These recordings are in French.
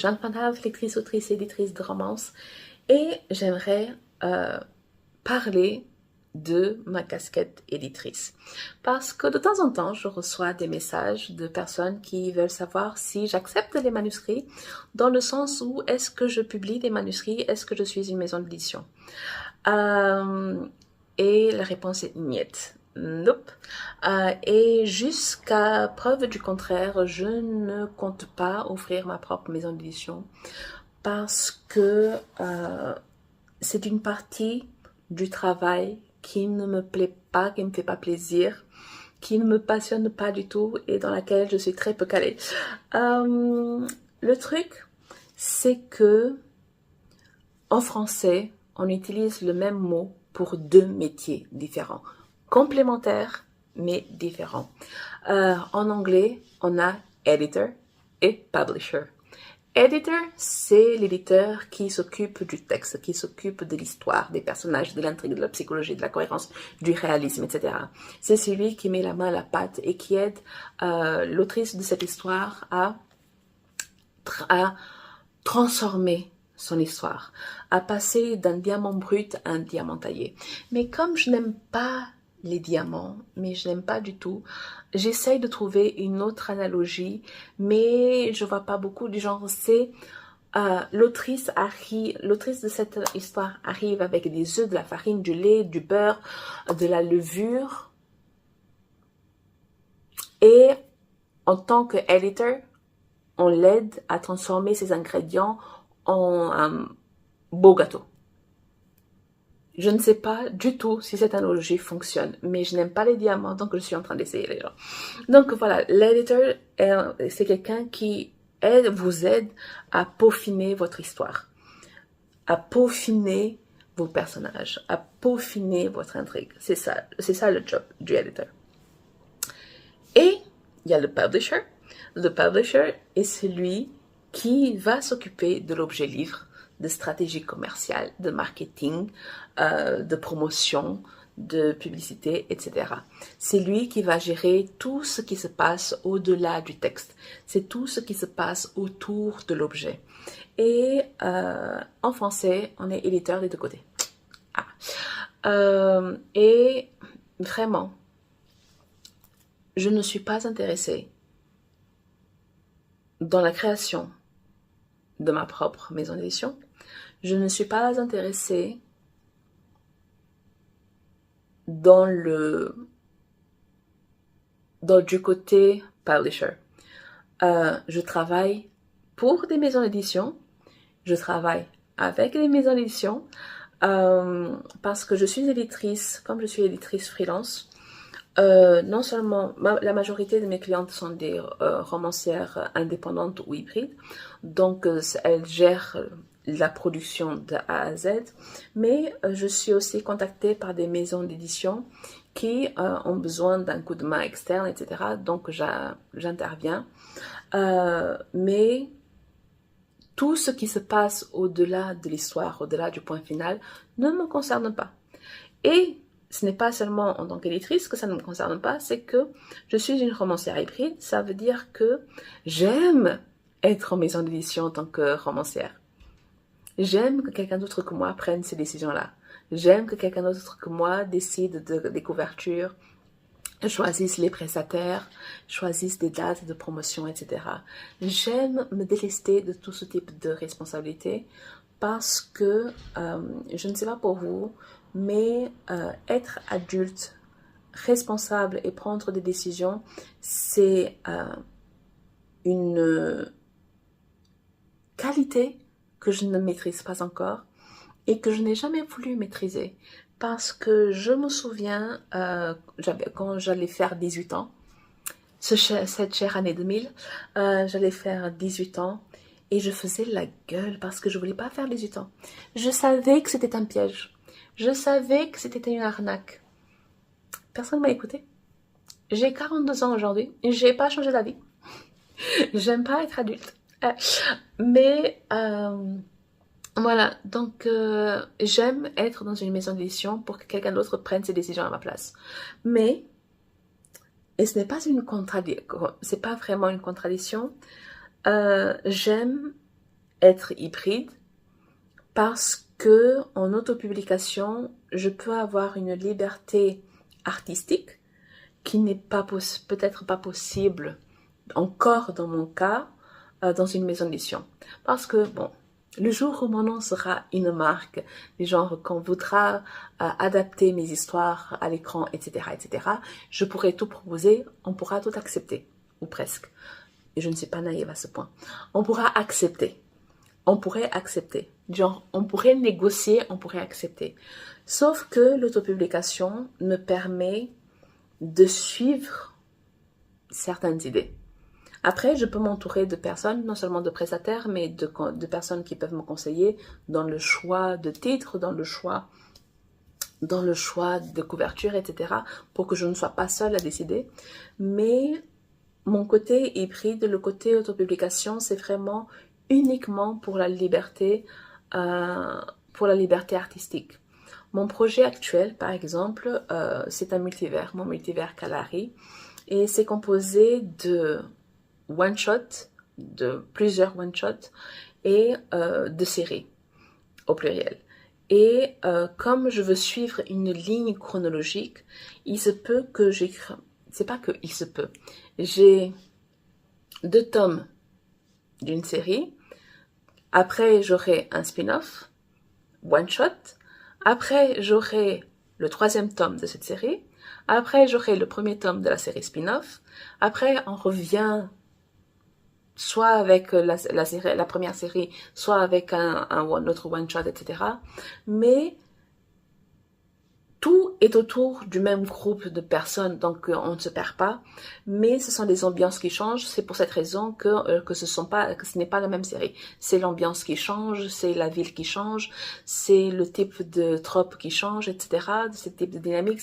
Jeanne Fanave, lectrice, autrice, éditrice de romance, et j'aimerais parler de ma casquette éditrice. Parce que de temps en temps, je reçois des messages de personnes qui veulent savoir si j'accepte les manuscrits, dans le sens où est-ce que je publie des manuscrits, est-ce que je suis une maison d'édition. Et la réponse est niet. Nope. Et jusqu'à preuve du contraire, je ne compte pas ouvrir ma propre maison d'édition parce que c'est une partie du travail qui ne me plaît pas, qui ne me fait pas plaisir, qui ne me passionne pas du tout et dans laquelle je suis très peu calée. Le truc, c'est que en français, on utilise le même mot pour deux métiers différents, complémentaires mais différents. En anglais, on a editor et publisher. Editor, c'est l'éditeur qui s'occupe du texte, qui s'occupe de l'histoire, des personnages, de l'intrigue, de la psychologie, de la cohérence, du réalisme, etc. C'est celui qui met la main à la pâte et qui aide l'autrice de cette histoire à transformer son histoire, à passer d'un diamant brut à un diamant taillé. Mais comme je n'aime pas les diamants, mais je n'aime pas du tout, j'essaye de trouver une autre analogie, mais je vois pas beaucoup du genre, c'est l'autrice de cette histoire arrive avec des œufs, de la farine, du lait, du beurre, de la levure, et en tant que editor, on l'aide à transformer ces ingrédients en un beau gâteau. Je ne sais pas du tout si cette analogie fonctionne, mais je n'aime pas les diamants, donc je suis en train d'essayer les gens. Donc voilà, l'éditeur, c'est quelqu'un qui vous aide à peaufiner votre histoire, à peaufiner vos personnages, à peaufiner votre intrigue. C'est ça le job du éditeur. Et il y a le publisher. Le publisher est celui qui va s'occuper de l'objet livre, de stratégie commerciale, de marketing, de promotion, de publicité, etc. C'est lui qui va gérer tout ce qui se passe au-delà du texte. C'est tout ce qui se passe autour de l'objet. Et en français, on est éditeur des deux côtés. Et vraiment, je ne suis pas intéressée dans la création de ma propre maison d'édition. Je ne suis pas intéressée du côté publisher. Je travaille pour des maisons d'édition, je travaille avec des maisons d'édition parce que je suis éditrice, comme je suis éditrice freelance. Non seulement la majorité de mes clientes sont des romancières indépendantes ou hybrides, donc elles gèrent la production de A à Z, mais je suis aussi contactée par des maisons d'édition qui ont besoin d'un coup de main externe, etc. Donc j'interviens. Mais tout ce qui se passe au-delà de l'histoire, au-delà du point final, ne me concerne pas. Et ce n'est pas seulement en tant qu'éditrice que ça ne me concerne pas, c'est que je suis une romancière hybride. Ça veut dire que j'aime être en maison d'édition en tant que romancière. J'aime que quelqu'un d'autre que moi prenne ces décisions-là. J'aime que quelqu'un d'autre que moi décide des couvertures, choisisse les prestataires, choisisse des dates de promotion, etc. J'aime me délester de tout ce type de responsabilité parce que, je ne sais pas pour vous, mais être adulte, responsable et prendre des décisions, c'est une qualité que je ne maîtrise pas encore et que je n'ai jamais voulu maîtriser. Parce que je me souviens, quand j'allais faire 18 ans, cette chère année 2000, j'allais faire 18 ans et je faisais la gueule parce que je ne voulais pas faire 18 ans. Je savais que c'était un piège. Je savais que c'était une arnaque. Personne ne m'a écouté. J'ai 42 ans aujourd'hui. Je n'ai pas changé d'avis. J'aime pas être adulte. Mais voilà, donc j'aime être dans une maison d'édition pour que quelqu'un d'autre prenne ses décisions à ma place. Mais, et ce n'est pas vraiment une contradiction, j'aime être hybride parce que en autopublication, je peux avoir une liberté artistique qui n'est pas peut-être pas possible encore dans mon cas dans une maison d'édition. Parce que, bon, le jour où mon nom sera une marque, du genre qu'on voudra adapter mes histoires à l'écran, etc., je pourrai tout proposer, on pourra tout accepter, ou presque. Et je ne suis pas naïve à ce point. On pourra accepter. On pourrait accepter. Genre, on pourrait négocier, on pourrait accepter. Sauf que l'autopublication me permet de suivre certaines idées. Après, je peux m'entourer de personnes, non seulement de prestataires, mais de personnes qui peuvent me conseiller dans le choix de titres, dans le choix de couverture, etc., pour que je ne sois pas seule à décider. Mais mon côté hybride, le côté autopublication, c'est vraiment uniquement pour la liberté artistique. Mon projet actuel, par exemple, c'est un multivers, mon multivers Kalari, et c'est composé de one-shot, de plusieurs one-shots et de séries au pluriel. Et comme je veux suivre une ligne chronologique, il se peut que j'écris... C'est pas que il se peut. J'ai 2 tomes d'une série. Après, j'aurai un spin-off, one-shot. Après, j'aurai le 3e tome de cette série. Après, j'aurai le 1er tome de la série spin-off. Après, on revient soit avec la première série, soit avec un autre one-shot, etc. Mais tout est autour du même groupe de personnes, donc on ne se perd pas. Mais ce sont les ambiances qui changent. C'est pour cette raison que ce n'est pas la même série. C'est l'ambiance qui change, c'est la ville qui change, c'est le type de trope qui change, etc. C'est le type de dynamique.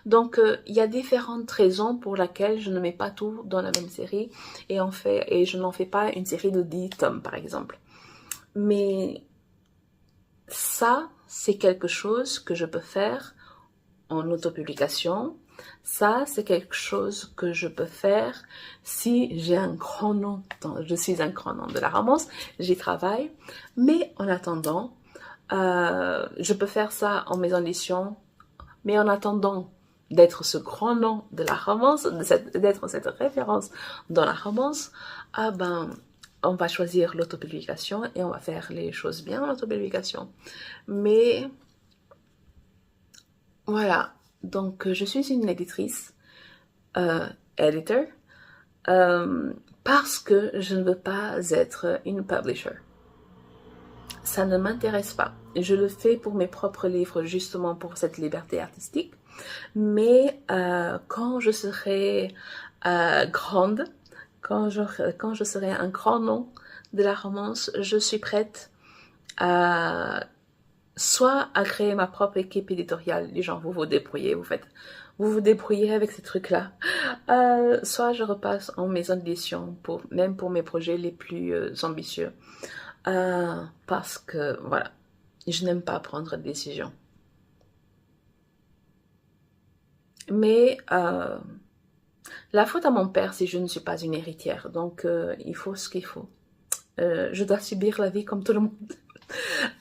Donc il y a différentes raisons pour lesquelles je ne mets pas tout dans la même série et je n'en fais pas une série de 10 tomes, par exemple. Mais ça, c'est quelque chose que je peux faire en autopublication. Ça, c'est quelque chose que je peux faire si j'ai un grand nom. Je suis un grand nom de la romance, j'y travaille. Mais en attendant, je peux faire ça en maison d'édition. Mais en attendant d'être ce grand nom de la romance, d'être cette référence dans la romance, on va choisir l'autopublication et on va faire les choses bien en autopublication. Mais voilà, donc je suis une éditrice, editor, parce que je ne veux pas être une publisher. Ça ne m'intéresse pas. Je le fais pour mes propres livres, justement pour cette liberté artistique. Mais quand je serai grande, quand je serai un grand nom de la romance, je suis prête à soit à créer ma propre équipe éditoriale, les gens, vous vous débrouillez, vous vous débrouillez avec ces trucs-là. Soit je repasse en maison d'édition, même pour mes projets les plus ambitieux. Parce que, voilà, je n'aime pas prendre de décision. Mais la faute à mon père si je ne suis pas une héritière. Donc, il faut ce qu'il faut. Je dois subir la vie comme tout le monde.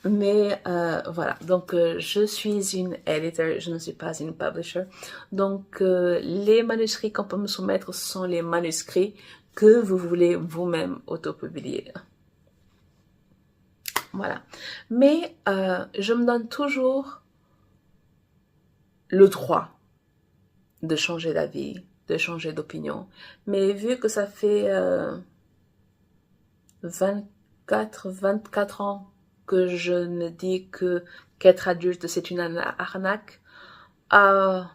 Mais voilà, donc je suis une editor, je ne suis pas une publisher. Donc les manuscrits qu'on peut me soumettre sont les manuscrits que vous voulez vous-même autopublier. Voilà. Mais je me donne toujours le droit de changer d'avis, de changer d'opinion. Mais vu que ça fait 24 ans que je me dis qu'être adulte c'est une arnaque, ça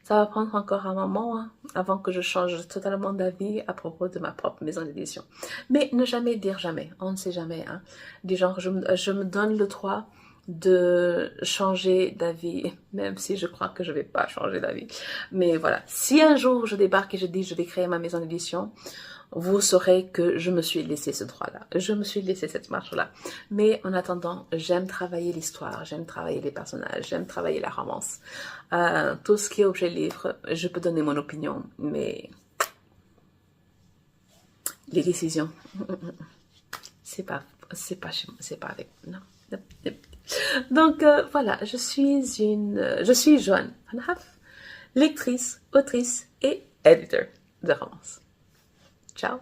va prendre encore un moment avant que je change totalement d'avis à propos de ma propre maison d'édition. Mais ne jamais dire jamais, on ne sait jamais. Du genre, je me donne le droit de changer d'avis, même si je crois que je vais pas changer d'avis. Mais voilà, si un jour je débarque et je dis je vais créer ma maison d'édition, vous saurez que je me suis laissé ce droit-là. Je me suis laissé cette marche-là. Mais en attendant, j'aime travailler l'histoire, j'aime travailler les personnages, j'aime travailler la romance. Tout ce qui est objet livre, je peux donner mon opinion, mais les décisions, c'est pas avec, non. Donc, voilà, je suis Joanne Van Haff, lectrice, autrice et éditeur de romance. Ciao!